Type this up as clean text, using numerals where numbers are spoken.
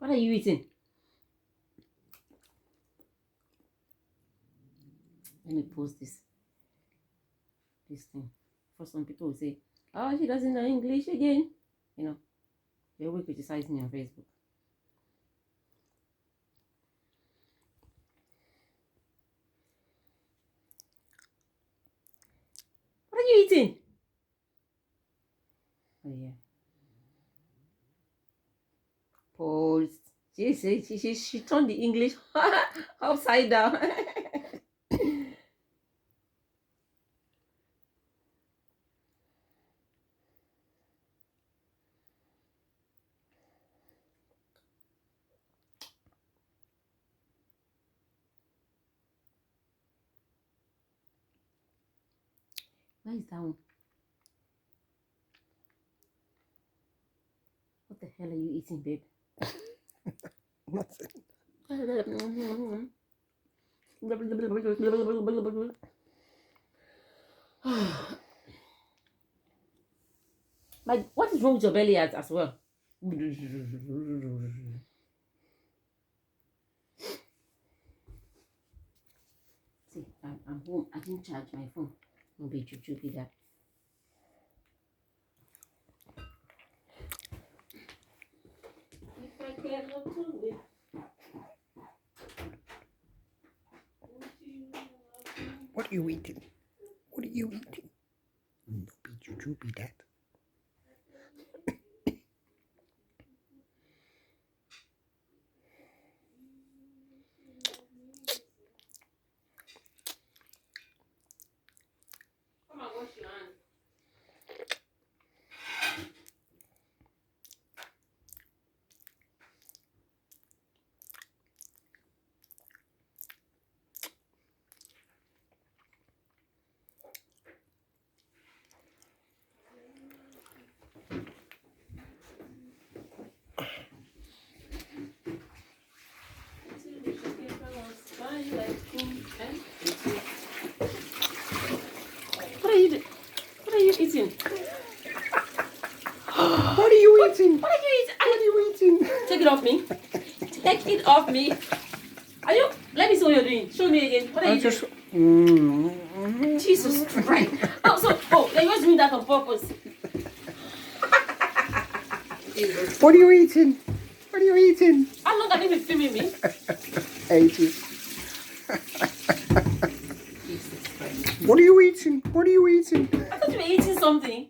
What are you eating? Let me post this thing. For some people will say, oh, she doesn't know English again. You know, they will criticize me on Facebook. What are you eating? Oh yeah. Post. She turned the English upside down. Where is that one? What the hell are you eating, babe? Nothing. Like, what is wrong with your belly as well? See, I'm home. I didn't charge my phone. No be juju be that. If I cannot do it. What are you eating? What are you eating? No be juju be that. Come and wash your hands. What are you doing? What are you eating? What are you eating? What are you eating? What are you eating? Take it off me. Take it off me. Are you? Let me see what you're doing. Show me again. What are you doing? Jesus Christ. They was doing that on purpose. What are you eating? What are you eating? How long have you been filming me? 80. Jesus Christ. What are you eating? What are you eating? I thought you were eating something.